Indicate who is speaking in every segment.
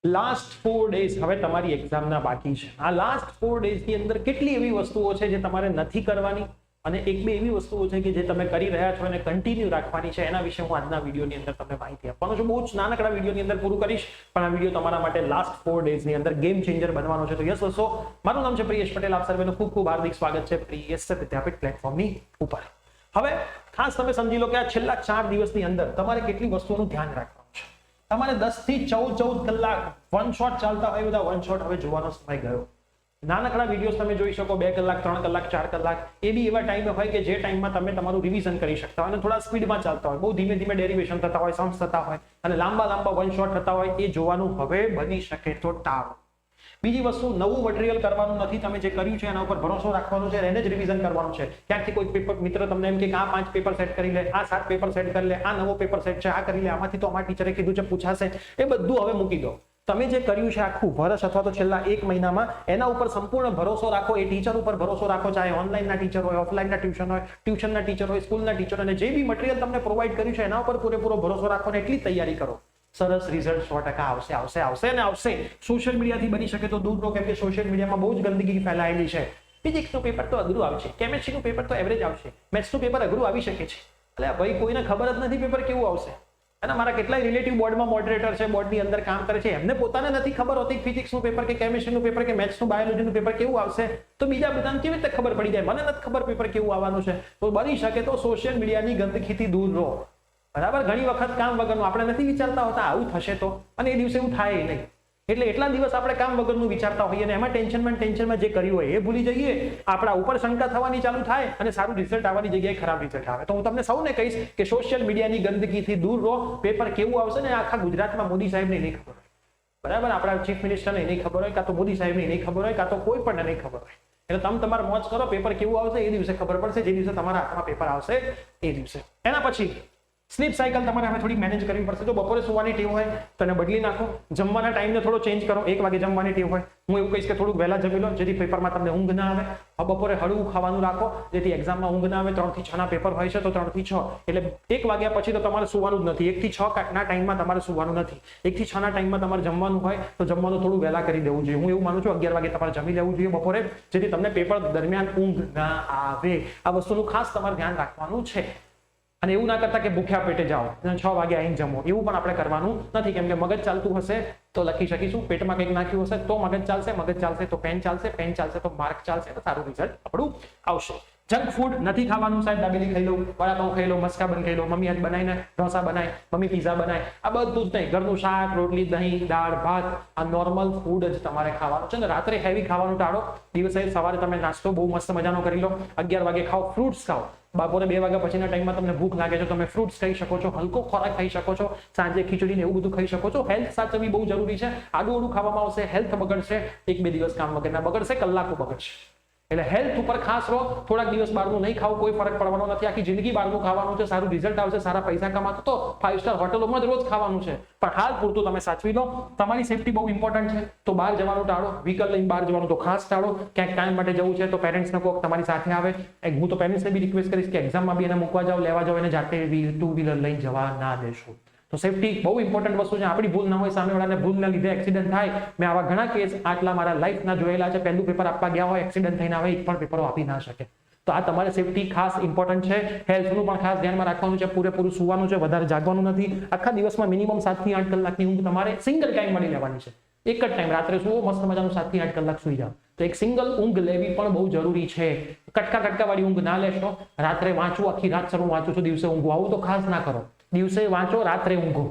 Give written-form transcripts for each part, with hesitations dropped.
Speaker 1: Last 4 days હવે તમારી એક્ઝામના બાકી છે. આ લાસ્ટ 4 ડેઝની અંદર કેટલી એવી વસ્તુઓ છે જે તમારે નથી કરવાની અને એક બે એવી વસ્તુઓ છે કે જે તમે કરી રહ્યા છો અને કન્ટિન્યુ રાખવાની છે. એના વિશે હું આજના વિડીયોની અંદર તમને માહિતી આપવાનો છું. બહુ જ નાનકડા વિડીયોની અંદર પૂરું કરીશ, પણ આ વિડીયો તમારા માટે લાસ્ટ 4 ડેઝની અંદર ગેમ ચેન્જર બનવાનો છે. તો યસ દોસ્તો, મારું નામ છે પ્રિયેશ પટેલ. આપ સર્વેનું ખૂબ ખૂબ હાર્દિક સ્વાગત છે પ્રિયેશ વિદ્યાપીઠ પ્લેટફોર્મની ઉપર. હવે ખાસ તમે સમજી લો કે આ છેલ્લા 4 દિવસની અંદર તમારે કેટલી વસ્તુઓનું ધ્યાન રાખવાનું છે. તમારે 10 થી 14 કલાક વન શોટ ચાલતા હોય, બધા વન શોટ હવે જોવાનો સમય ગયો. નાનકડા વિડીયોઝ તમે જોઈ શકો, 2 કલાક 3 કલાક 4 કલાક, એ બી એવા ટાઈમે હોય કે જે ટાઈમમાં તમે તમારું રિવિઝન કરી શકતા હોય અને થોડા સ્પીડમાં ચાલતા હોય, બહુ ધીમે ધીમે ડેરિવેશન થતા હોય, સમ્સ થતા હોય અને લાંબા વન શોટ થતા હોય, એ જોવાનું હવે બની શકે તો ટાળો. બીજી વસ્તુ, નવું મટીરિયલ કરવાનું નથી. તમે જે કર્યું છે એના ઉપર ભરોસો રાખવાનો છે, એને જ રિવિઝન કરવાનું છે. ક્યાંકથી કોઈ પેપર મિત્ર તમને એમ કે આ 5 પેપર સેટ કરી લે, આ 7 પેપર સેટ કરી લે, આ નવો પેપર સેટ છે, આ કરી લે, આમાંથી તો અમારા ટીચરે કીધું છે પૂછાશે, એ બધું હવે મૂકી દો. તમે જે કર્યું છે આખું વર્ષ અથવા તો છેલ્લા 1 મહિનામાં, એના ઉપર સંપૂર્ણ ભરોસો રાખો. એ ટીચર ઉપર ભરોસો રાખો, ચાહે ઓનલાઈનના ટીચર હોય, ઓફલાઈનના ટ્યુશન હોય, ટ્યુશનના ટીચર હોય, સ્કૂલના ટીચર, અને જે બી મટીરિયલ તમને પ્રોવાઈડ કર્યું છે એના ઉપર પૂરેપૂરો ભરોસો રાખો અને એટલી તૈયારી કરો. સરસ રિઝલ્ટ 100% આવશે અને આવશે. સોશિયલ મીડિયાથી બની શકે તો દૂર રહો, કેમ કે સોશિયલ મીડિયામાં બહુ જ ગંદકી ફેલાયેલી છે. ફિઝિક્સનું પેપર તો અઘરું આવશે, કેમેસ્ટ્રીનું પેપર તો એવરેજ આવશે, મેથ્સનું પેપર અઘરું આવી શકે છે. એટલે ભાઈ કોઈને ખબર જ નથી પેપર કેવું આવશે. અને મારા કેટલાય રિલેટિવ બોર્ડમાં મોડરેટર છે, બોર્ડની અંદર કામ કરે છે, એમને પોતાને નથી ખબર હોતી ફિઝિક્સનું પેપર કે કેમેસ્ટ્રીનું પેપર કે મેથ્સનું બાયોલોજીનું પેપર કેવું આવશે, તો બીજા બધાને કેવી રીતે ખબર પડી જાય? મને નથી ખબર પેપર કેવું આવવાનું છે. તો બની શકે તો સોશિયલ મીડિયાની ગંદકીથી દૂર રહો. બરાબર? ઘણી વખત કામ વગરનું આપણે નથી વિચારતા હોતા આવું થશે તો, અને એ દિવસે એવું થાય નહીં. એટલે એટલા દિવસ આપણે કામ વગરનું વિચારતા હોઈએ અને એમાં ટેન્શનમાં જે કર્યું હોય એ ભૂલી જઈએ. આપણા ઉપર શંકા થવાની ચાલુ થાય અને સારું રિઝલ્ટ આવવાની જગ્યાએ ખરાબ રિઝલ્ટ આવે. તો હું તમને સૌને કહીશ કે સોશિયલ મીડિયાની ગંદકીથી દૂર રહો. પેપર કેવું આવશે ને આખા ગુજરાતમાં મોદી સાહેબને નહીં ખબર હોય, બરાબર? આપણા ચીફ મિનિસ્ટરને નહીં ખબર હોય, કાં તો મોદી સાહેબને નહીં ખબર હોય, કાં તો કોઈ પણ નહીં ખબર હોય. એટલે તમે તમારે મોજ કરો. પેપર કેવું આવશે એ દિવસે ખબર પડશે, જે દિવસે તમારા હાથમાં પેપર આવશે એ દિવસે. એના પછી સ્લીપ સાયકલ તમારે હવે થોડી મેનેજ કરવી પડશે. જો બપોરે સુવાની ટેવ હોય તો એને બદલી નાખો. જમવાના ટાઈમને થોડો ચેન્જ કરો. 1 વાગે જમવાની ટેવ હોય, હું એવું કહીશ કે થોડુંક વહેલા જમી લો, જેથી પેપરમાં તમને ઊંઘ ના આવે. બપોરે હળવું ખાવાનું રાખો, જેથી એક્ઝામમાં ઊંઘ ના આવે. 3 થી 6 ના પેપર હોય છે તો 3 થી 6 એટલે 1 વાગ્યા પછી તો તમારે સુવાનું જ નથી. 1 થી 6 ના ટાઈમમાં તમારે સુવાનું નથી. 1 થી 6 ના ટાઈમમાં તમારે જમવાનું હોય તો જમવાનું થોડું વહેલા કરી દેવું જોઈએ. હું એવું માનું છું 11 વાગે તમારે જમી લેવું જોઈએ બપોરે, જેથી તમને પેપર દરમિયાન ઊંઘ ના આવે. આ વસ્તુનું ખાસ તમારે ધ્યાન રાખવાનું છે. અને એવું ના કરતા કે ભૂખ્યા પેટે જાઓ 6 વાગે આવીને જમો, એવું પણ આપણે કરવાનું નથી. કેમ કે મગજ ચાલતું હશે તો લખી શકીશું, પેટમાં કંઈક નાખ્યું હશે તો મગજ ચાલશે તો પેન ચાલશે તો માર્ક ચાલશે, તો સારું રિઝલ્ટ આપણું આવશે. જંક ફૂડ નથી ખાવાનું. સાહેબ દાબેલી ખાઈ લો, વડાપાઉં ખાઈ લો, મસ્કા બન ખાઈ લો, મમ્મી આજ બનાવીને ઢોસા બનાય, મમ્મી પીઝા બનાય, આ બધું જ નહીં. ઘરનું શાક, રોટલી, દહીં, દાળ, ભાત, આ નોર્મલ ફૂડ જ તમારે ખાવાનું છે. ને રાત્રે હેવી ખાવાનું ટાળો. દિવસે સવારે તમે નાસ્તો બહુ મસ્ત મજાનો કરી લો, 11 વાગે ખાઓ, ફ્રૂટ્સ ખાઓ. બપોરે 2 વાગ્યા પછીના ટાઈમમાં તમને ભૂખ લાગે છે, તમે ફ્રૂટ્સ ખાઈ શકો છો, હલકો ખોરાક ખાઈ શકો છો, સાંજે ખીચડીને એવું બધું ખાઈ શકો છો. હેલ્થ સાચવવી બહુ જરૂરી છે. આડું ખાવામાં આવશે, હેલ્થ બગડશે. 1-2 દિવસ કામ વગરના બગડશે, કલાકો બગડશે. એટલે હેલ્થ ઉપર ખાસ રહો. થોડાક દિવસ બહારનું નહીં ખાવ, કોઈ ફરક પડવાનો નથી. આખી જિંદગી બહારનું ખાવાનું છે, સારું રિઝલ્ટ આવશે, સારા પૈસા કમાતો તો 5 સ્ટાર હોટલોમાં જ રોજ ખાવાનું છે. પણ હાલ પૂરતું તમે સાચવી લો. તમારી સેફટી બહુ ઇમ્પોર્ટન્ટ છે, તો બહાર જવાનું ટાળો. વ્હીકલ લઈને બહાર જવાનું તો ખાસ ટાળો. ક્યાંક કામ માટે જવું છે તો પેરેન્ટ્સને કહો તમારી સાથે આવે. હું તો પેરેન્ટ્સને બી રિક્વેસ્ટ કરીશ કે એક્ઝામમાં બી એને મૂકવા જાઓ, લેવા જાઓ, એને જાતે 2 વ્હીલર લઈને જવા ના દેશો. તો સેફટી બહુ ઇમ્પોર્ટન્ટ વસ્તુ છે. આપણી ભૂલ ના હોય, સામેવાળાને ભૂલના લીધે એક્સિડન્ટ થાય. મેં આવા ઘણા કેસ આટલા મારા લાઈફના જોયેલા છે. પહેલું પેપર આપવા ગયા હોય, એક્સિડન્ટ થઈને આવે, એક પણ પેપરો આપી ના શકે. તો આ તમારે સેફટી ખાસ ઇમ્પોર્ટન્ટ છે. હેલ્થનું પણ ખાસ ધ્યાનમાં રાખવાનું છે. પૂરેપૂરું સુવાનું છે, વધારે જાગવાનું નથી. આખા દિવસમાં મિનિમમ 7 થી 8 કલાકની ઊંઘ તમારે સિંગલ ટાઈમ મળી લેવાની છે. એક જ ટાઈમ રાત્રે સુવો, મસ્ત મજાનું 7 થી 8 કલાક સુઈ જાઓ. તો એક સિંગલ ઊંઘ લેવી પણ બહુ જરૂરી છે. કટકા વાળી ઊંઘ ના લેશો. રાત્રે વાંચવું, આખી રાત સર હું વાંચું છું, દિવસે ઊંઘું, આવું તો ખાસ ના કરો. દિવસે વાંચો, રાત્રે ઊંઘો.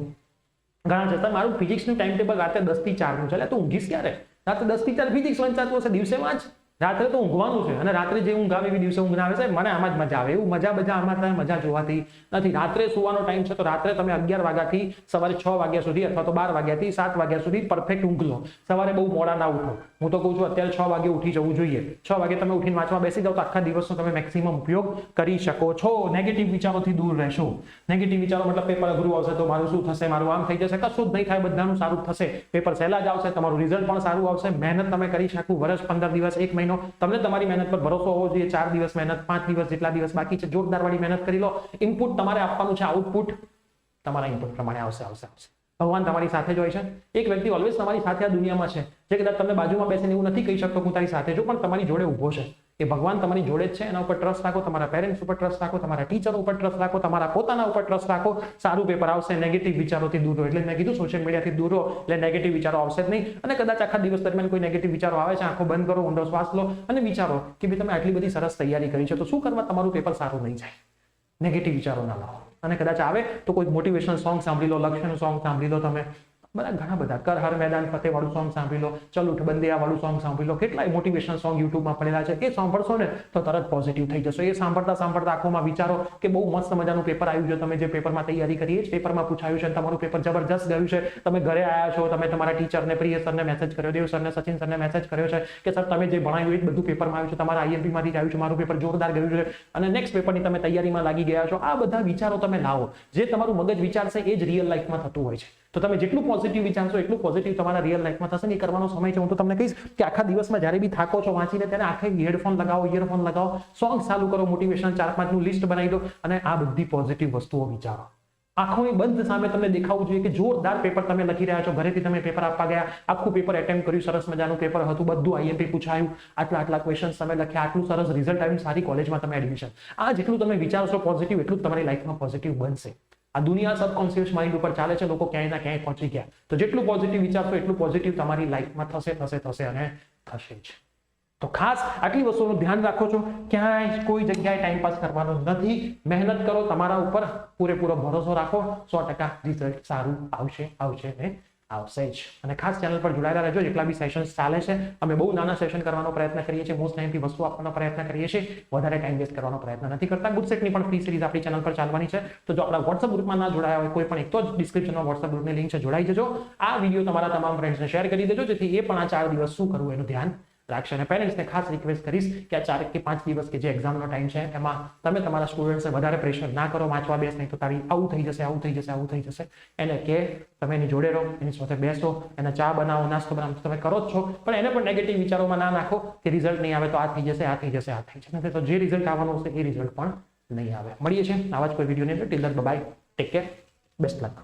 Speaker 1: ઘણા જતા મારું ફિઝિક્સનું ટાઈમ ટેબલ રાતે 10 થી 4 નું છે. એટલે તું ઊંઘીશ ક્યારે? રાતે 10 થી 4 ફિઝિક્સ વંચાતું હશે, દિવસે વાંચ. રાત્રે તો ઊંઘવાનું છે. અને રાત્રે જે ઊંઘ આવે એવી દિવસે ઊંઘ ના આવે. સાહેબ મને આમાં જ મજા આવે, એવું મજા આમાં થાય, મજા જોવાતી નથી. રાત્રે સુવાનો ટાઈમ છે તો રાત્રે તમે 11 વાગ્યાથી સવારે 6 વાગ્યા સુધી અથવા તો 12 વાગ્યાથી 7 વાગ્યા સુધી પરફેક્ટ ઊંઘ લો. સવારે બહુ મોડા ના ઉઠો. હું તો કહું છું અત્યારે 6 વાગે ઉઠી જવું જોઈએ. 6 વાગે તમે ઉઠીને વાંચવા બેસી જાઓ તો આખા દિવસનો તમે મેક્સિમમ ઉપયોગ કરી શકો છો. નેગેટિવ વિચારોથી દૂર રહેશો. નેગેટિવ વિચારો મતલબ પેપર અઘરું આવશે તો મારું શું થશે, મારું આમ થઈ જશે, કશું જ નહીં થાય, બધાનું સારું થશે. પેપર સહેલા જ આવશે, તમારું રિઝલ્ટ પણ સારું આવશે. મહેનત તમે કરી શકો. વર્ષ, 15 દિવસ, 1 મહિનો, તમને તમારી મહેનત પર ભરોસો હોવો જોઈએ. 4 દિવસ મહેનત, 5 દિવસ જેટલા દિવસ બાકી છે, જોરદાર વાળી મહેનત કરી લો. ઇનપુટ તમારે આપવાનું છે, આઉટપુટ તમારા ઇનપુટ પ્રમાણે આવશે. ભગવાન તમારી સાથે જ હોય છે. એક વ્યક્તિ ઓલવેઝ તમારી સાથે આ દુનિયામાં છે, જે કદાચ તમને બાજુમાં બેસીને એવું નથી કહી શકતો હું તારી સાથે છું, પણ તમારી જોડે ઊભો છે. એ ભગવાન તમારી જોડે જ છે. એના ઉપર ટ્રસ્ટ રાખો, તમારા પેરેન્ટ્સ ઉપર ટ્રસ્ટ રાખો, તમારા ટીચર ઉપર ટ્રસ્ટ રાખો, તમારા પોતાના ઉપર ટ્રસ્ટ રાખો. સારું પેપર આવશે. નેગેટિવ વિચારોથી દૂર રહો. એટલે મેં કીધું સોશિયલ મીડિયાથી દૂર રહો એટલે નેગેટિવ વિચારો આવશે જ નહીં. અને કદાચ આખા દિવસ દરમિયાન કોઈ નેગેટિવ વિચારો આવે છે, આંખો બંધ કરો, ઊંડો શ્વાસ લો અને વિચારો કે ભાઈ તમે આટલી બધી સરસ તૈયારી કરી છે, તો શું કરવા તમારું પેપર સારું નહીં જાય? નેગેટિવ વિચારો ના લાવો. અને કદાચ આવે તો કોઈ મોટિવેશનલ સોંગ સાંભળી લો, લક્ષ્યનું સોંગ સાંભળી લો, તમે ઘણા બધા કર હર મેદાન ફતેહ વાળું સોંગ સાંભળી લો, ચલ ઉઠ બંદિયા વાળું સોંગ સાંભળી લો. કેટલાય મોટિવેશનલ સોંગ યુટ્યુબમાં પડેલા છે. એ સાંભળશો ને તો તરત પોઝિટિવ થઈ જશો. એ સાંભળતા સાંભળતા આંખોમાં વિચારો કે બહુ મસ્ત મજાનું પેપર આવ્યું છે, તમે જે પેપરમાં તૈયારી કરી એ જ પેપરમાં પૂછાયું છે, તમારું પેપર જબરજસ્ત ગયું છે. તમે ઘરે આવ્યા છો, તમે તમારા ટીચરને, પ્રિય સરને મેસેજ કર્યો, દેવ સરને, સચિન સરને મેસેજ કર્યો છે કે સર તમે જે ભણાવ્યું એ જ બધું પેપરમાં આવ્યું છે, તમારા આઈએમપીમાંથી જ આવ્યું છે, મારું પેપર જોરદાર ગયું છે અને નેક્સ્ટ પેપરની તમે તૈયારીમાં લાગી ગયા છો. આ બધા વિચારો તમે લાવો. જે તમારું મગજ વિચારશે એ જ રિયલ લાઈફમાં થતું હોય છે. તો તમે જેટલું પોઝિટિવ વિચારશો એટલું પોઝિટિવ તમારા રિયલ લાઈફમાં થશે. ને એ કરવાનો સમય છે. હું તો તમને કહીશ કે આખા દિવસમાં જ્યારે બી થાકો છો વાંચીને, ત્યારે આખે હેડફોન લગાવો, ઇયરફોન લગાવો, સોંગ ચાલુ કરો, મોટિવેશનલ 4-5નું લિસ્ટ બનાવી દો અને આ બધી પોઝિટિવ વસ્તુઓ વિચારો. આંખોની બંધ સામે તમને દેખાવું જોઈએ કે જોરદાર પેપર તમે લખી રહ્યા છો. ઘરેથી તમે પેપર આપવા ગયા, આખું પેપર એટેમ્પ્ટ કર્યું, સરસ મજાનું પેપર હતું, બધું આઈએમપી પૂછાયું, આટલા ક્વેશ્ચન્સ તમે લખ્યા, આટલું સરસ રિઝલ્ટ આવ્યું, સારી કોલેજમાં તમે એડમિશન. આ જેટલું તમે વિચારશો પોઝિટિવ એટલું જ તમારી લાઈફમાં પોઝિટિવ બનશે. આ દુનિયા સબકોન્શિયસ માઇન્ડ ઉપર ચાલે છે. લોકો ક્યાંય ના ક્યાંય પહોંચી ગયા. તો જેટલું પોઝિટિવ વિચારશો એટલું પોઝિટિવ તમારી લાઈફમાં થશે અને થશે જ. તો ખાસ આટલી વસ્તુનું ધ્યાન રાખો છો. ક્યાંય કોઈ જગ્યાએ ટાઈમ પાસ કરવાનો નથી. મહેનત કરો, તમારા ઉપર પૂરેપૂરો ભરોસો રાખો. 100% રિઝલ્ટ સારું આવશે ને આવશે જ. અને ખાસ ચેનલ પર જોડાયેલા રહેજો. જેટલા બી સેશન્સ ચાલે છે અમે બહુ નાના સેશન કરવાનો પ્રયત્ન કરીએ છીએ. મોસ્ટ ટાઈમથી વસ્તુ આપવાનો પ્રયત્ન કરીએ છીએ. વધારે ટાઈમ વેસ્ટ કરવાનો પ્રયત્ન નથી કરતા. ગુડસેટની પણ ફ્રી સિરીઝ આપણી ચેનલ પર ચાલવાની છે. તો જો આપણા વોટ્સઅપ ગ્રુપમાં ના જોડાયા હોય કોઈ પણ, એક તો જ ડિસ્ક્રિપ્શનમાં વોટ્સઅપ ગ્રુપની લિંક છે, જોડાઈ જજો. આ વિડીયો તમારા તમામ ફ્રેન્ડ્સને શેર કરી દેજો, જેથી એ પણ આ 4 દિવસ શું કરવું એનું ધ્યાન રાખશે. અને પેરેન્ટ્સને ખાસ રિક્વેસ્ટ કરીશ કે આ 4 કે 5 દિવસ કે જે એક્ઝામનો ટાઈમ છે એમાં તમે તમારા સ્ટુડન્ટ્સને વધારે પ્રેશર ના કરો. વાંચવા બેસ નહીં તો તારી આવું થઈ જશે. એને કે તમે એની જોડે રહો, એની સાથે બેસો, એને ચા બનાવો, નાસ્તો બનાવો, તમે કરો જ છો, પણ એને પણ નેગેટિવ વિચારોમાં ના નાખો કે રિઝલ્ટ નહીં આવે તો આ થઈ જશે. તો જે રિઝલ્ટ આવવાનું હશે એ રિઝલ્ટ પણ નહીં આવે. મળીએ છીએ આવા જ કોઈ વિડીયોની અંદર. Till then bye, take care, best લક.